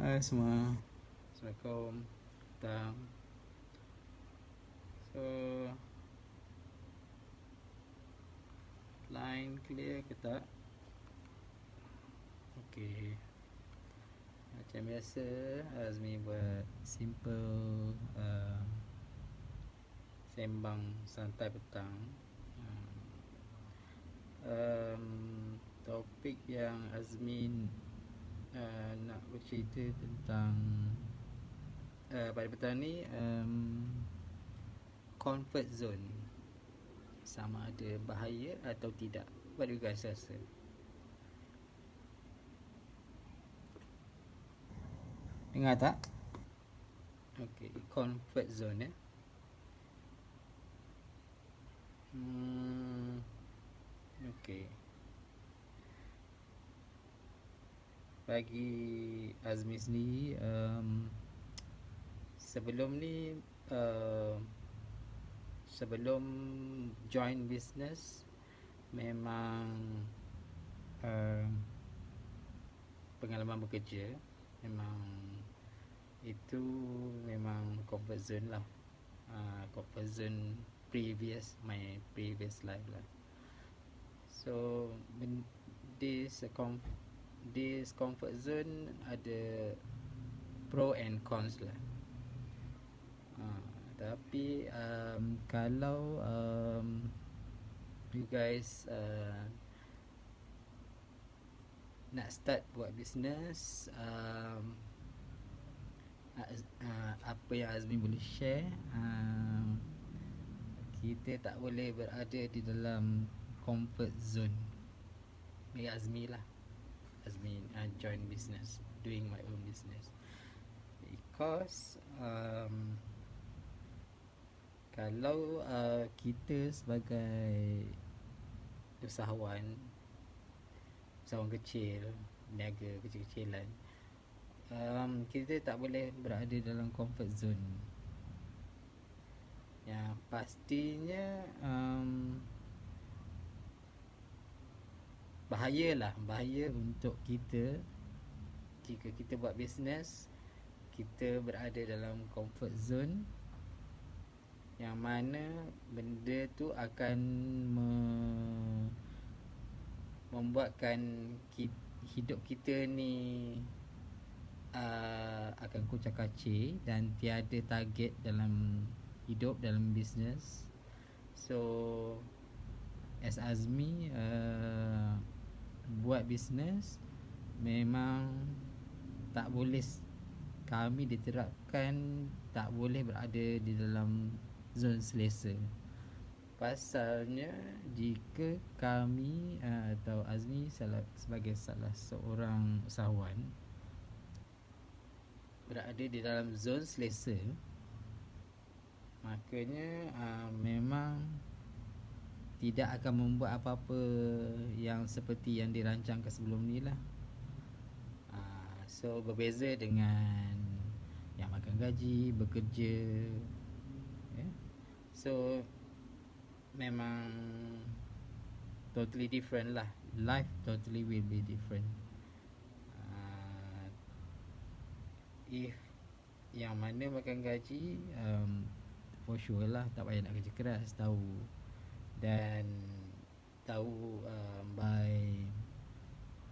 Hai semua, Assalamualaikum, petang. So, line clear ke tak? Okay. Macam biasa, Azmi buat simple sembang santai petang. Topik yang Azmi nak bercerita tentang pada petang ni, comfort zone sama ada bahaya atau tidak. What do you guys rasa? Dengar tak? Okay, comfort zone Okay. Bagi Azmi sendiri, sebelum ni, sebelum join business, memang pengalaman bekerja memang itu memang comfort zone lah. Comfort zone my previous life lah. So this comfort zone ada pro and cons lah. Tapi kalau you guys nak start buat business, apa yang Azmi boleh share, kita tak boleh berada di dalam comfort zone. Bagi Azmi lah, Azmi join business, doing my own business, because kalau kita sebagai usahawan kecil, niaga kecil-kecilan, kita tak boleh berada dalam comfort zone. Yang pastinya bahaya untuk kita jika kita buat business, kita berada dalam comfort zone, yang mana benda tu akan membuatkan hidup kita ni akan kucak-kacir dan tiada target dalam hidup, dalam business. So as Azmi buat business, memang tak boleh, kami diterapkan tak boleh berada di dalam zon selesa. Pasalnya jika kami atau Azmi sebagai salah seorang usahawan berada di dalam zon selesa, makanya memang tidak akan membuat apa-apa yang seperti yang dirancangkan sebelum ni lah. So berbeza dengan yang makan gaji, bekerja, so memang totally different lah. Life totally will be different. If yang mana makan gaji, for sure lah tak payah nak kerja keras, tahu by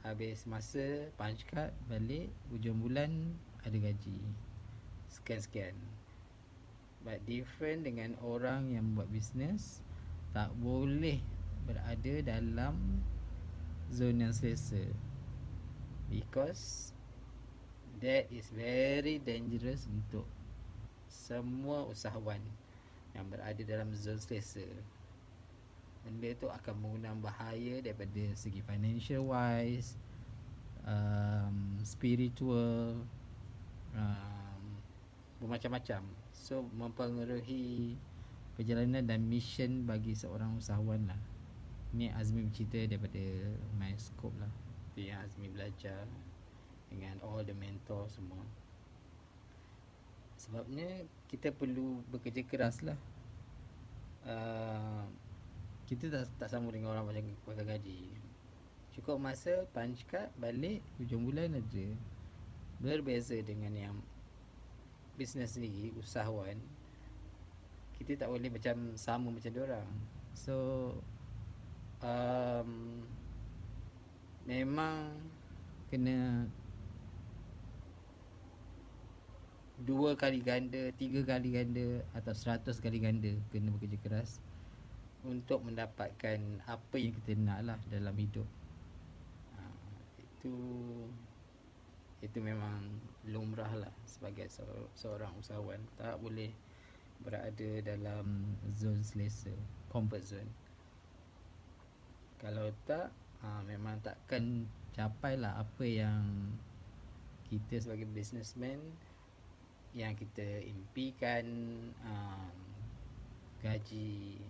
habis masa punch card balik, hujung bulan ada gaji sekian-sekian. But different dengan orang yang buat business, tak boleh berada dalam zon yang selesa, because that is very dangerous untuk semua usahawan yang berada dalam zon selesa. Benda tu akan mengundang bahaya daripada segi financial wise, spiritual, bermacam-macam. So mempengaruhi perjalanan dan mission bagi seorang usahawan lah. Ni Azmi bercerita daripada my scope lah, yang Azmi belajar dengan all the mentor semua. Sebabnya kita perlu bekerja keras lah. Kita tak sama dengan orang macam pakai gaji. Cukup masa punch card balik, hujung bulan ada. Berbeza dengan yang bisnes sendiri, usahawan, kita tak boleh macam sama macam diorang. So memang kena 2 kali ganda, 3 kali ganda atau 100 kali ganda kena bekerja keras untuk mendapatkan apa yang kita nak lah dalam hidup. Itu memang lumrah lah sebagai seorang usahawan. Tak boleh berada dalam zon selesa, comfort zone. Kalau tak, memang takkan capai lah apa yang kita sebagai businessman yang kita impikan. Gaji,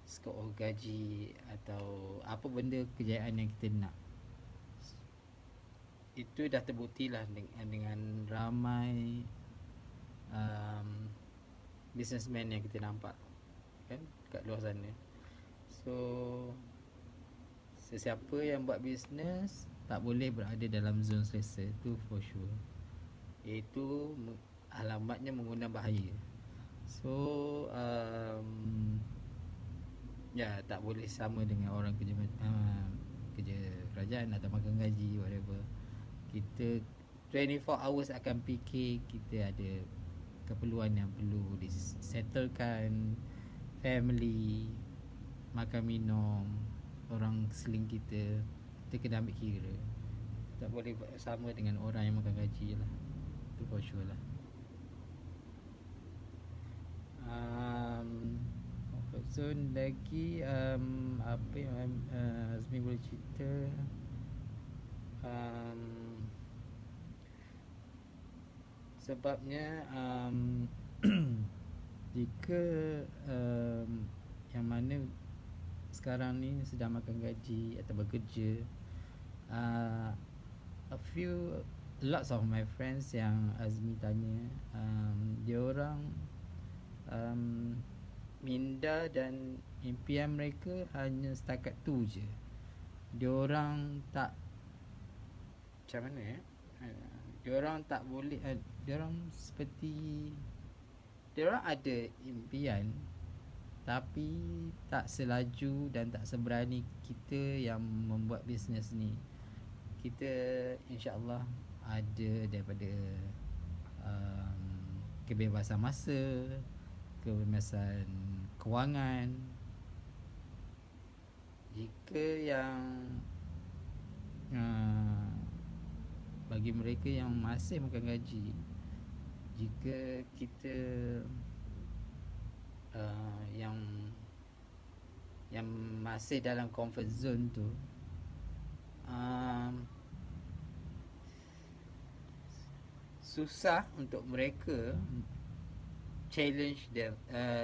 skor gaji atau apa benda kejayaan yang kita nak, itu dah terbukti lah dengan ramai businessman yang kita nampak kan kat luar sana. So sesiapa yang buat bisnes tak boleh berada dalam zon selesa, tu for sure. Itu alamatnya mengundang bahaya. So ya, tak boleh sama dengan orang kerja kerja kerajaan atau makan gaji, whatever. Kita 24 hours akan fikir kita ada keperluan yang perlu disettlekan, family, makan minum, orang seling kita kena ambil kira. Tak boleh sama dengan orang yang makan gaji lah. Itu for sure lah. Comfort zone lagi, apa yang Azmi boleh cerita? Sebabnya jika yang mana sekarang ni sedang makan gaji atau bekerja, lots of my friends yang Azmi tanya, diorang minda dan impian mereka hanya setakat tu je. Diorang tak, macam mana diorang tak boleh, diorang seperti diorang ada impian tapi tak selaju dan tak seberani kita yang membuat bisnes ni. Kita insya-Allah ada daripada kebebasan masa, kebebasan kewangan. Jika yang bagi mereka yang masih makan gaji, jika kita yang masih dalam comfort zone tu, susah untuk mereka challenge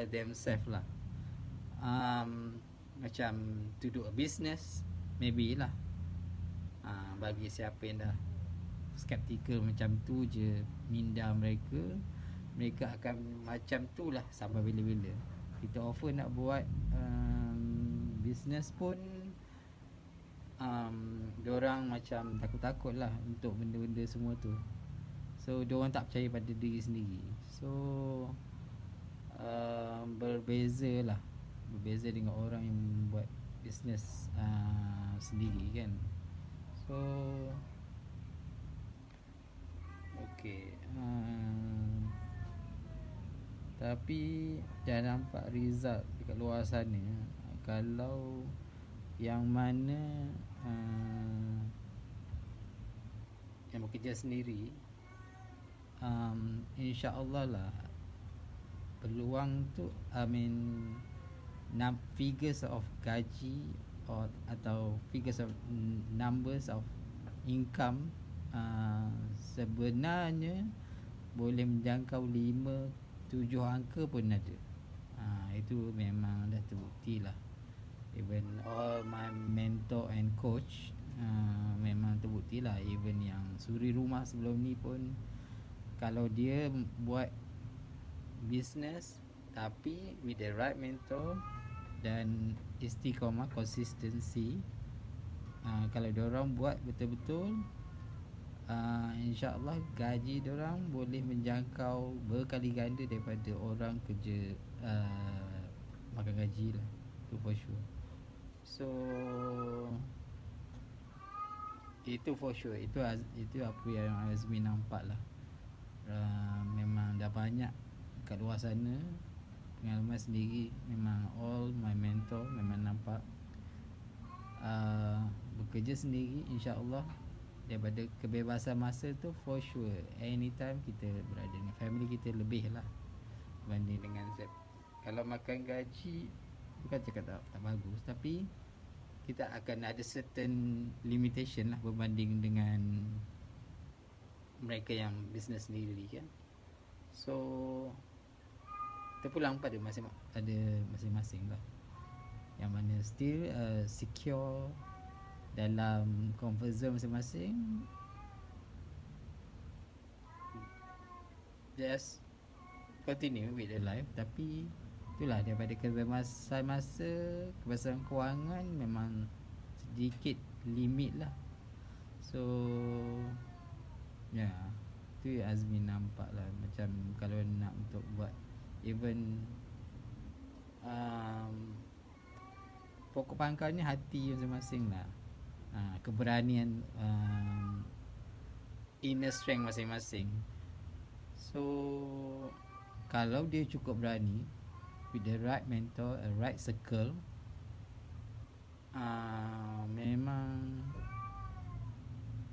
themselves lah. Macam to do a business, maybe lah, bagi siapa yang dah skeptical macam tu je minda mereka, mereka akan macam tu lah sampai bila-bila. Kita offer nak buat business pun diorang macam takut-takut lah untuk benda-benda semua tu. So diorang tak percaya pada diri sendiri. So berbeza lah, berbeza dengan orang yang buat business sendiri kan. So okay, tapi dah nampak result dekat luar sana. Kalau yang mana yang bekerja sendiri, insya-Allah lah peluang tu, figures of gaji atau figures of numbers of income sebenarnya boleh menjangkau 5-7 angka pun ada. Itu memang dah terbukti lah. Even all my mentor and coach, memang terbukti lah. Even yang suri rumah sebelum ni pun, kalau dia buat business tapi with the right mentor dan istiqamah, consistency, kalau diorang buat betul-betul, InsyaAllah gaji diorang boleh menjangkau berkali ganda daripada orang kerja makan gaji lah. Tu for sure. So itu for sure. Itu apa yang Azmi nampak lah. Memang dah banyak kat luar sana. Pengalaman sendiri, memang all my mentor memang nampak bekerja sendiri, insyaAllah daripada kebebasan masa tu for sure anytime kita berada dengan family kita lebih lah berbanding dengan kalau makan gaji, bukan cakap tak bagus, tapi kita akan ada certain limitation lah berbanding dengan mereka yang business sendiri kan. So terpulang pada masing-masing lah, yang mana still secure dalam comfort zone masing-masing. Just continue with the life. Tapi itulah, daripada kebebasan masa, kebebasan kewangan memang sedikit limit lah. So ya, tu yang Azmi nampak lah. Macam kalau nak untuk buat even pokok pangkalnya hati masing-masing lah. Keberanian, inner strength masing-masing. So kalau dia cukup berani with the right mentor, a right circle, memang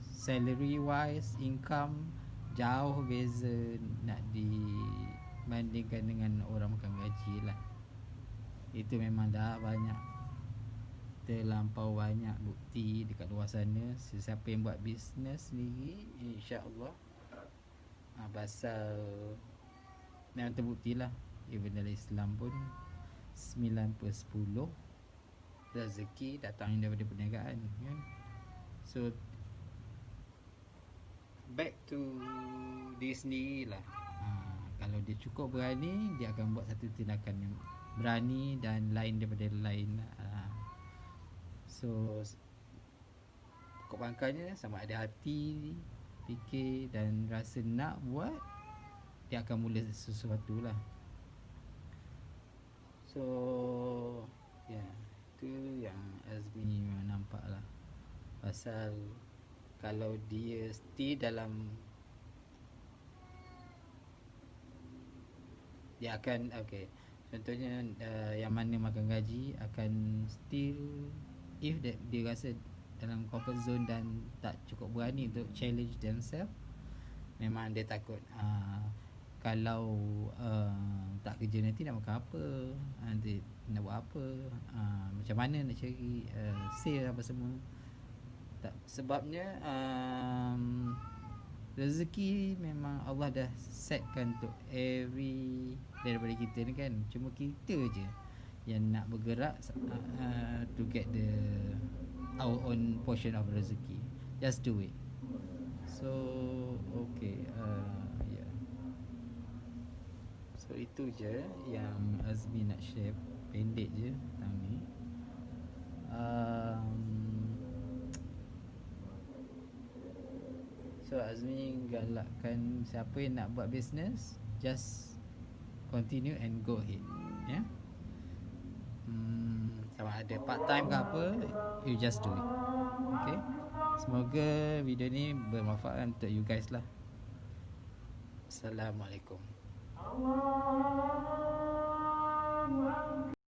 salary wise, income jauh beza nak dibandingkan dengan orang makan gaji lah. Itu memang dah banyak, terlampau banyak bukti dekat luar sana. Sesiapa yang buat bisnes sendiri, insyaAllah pasal memang terbukti lah. Even dalam Islam pun 9/10 rezeki datang daripada perniagaan kan. So back to diri sendiri lah. Kalau dia cukup berani, dia akan buat satu tindakan yang berani dan lain daripada lain. So pokok pangkalnya sama ada hati, fikir dan rasa nak buat, dia akan mula sesuatu lah. So tu yang Azmi nampak lah. Pasal kalau dia still dalam, dia akan contohnya yang mana makan gaji akan still, if dia rasa dalam comfort zone dan tak cukup berani untuk challenge themselves, memang dia takut kalau tak kerja nanti nak makan apa, nanti nak buat apa, macam mana nak cari sale apa semua. Sebabnya rezeki memang Allah dah setkan untuk every daripada kita ni kan. Cuma kita je yang nak bergerak to get our own portion of rezeki. Just do it. So so itu je yang Azmi nak share, pendek je tentang ni. So Azmi galakkan siapa yang nak buat business, just continue and go ahead, ya. Sama ada part time ke apa, you just do it. Okay. Semoga video ni bermanfaat untuk you guys lah. Assalamualaikum.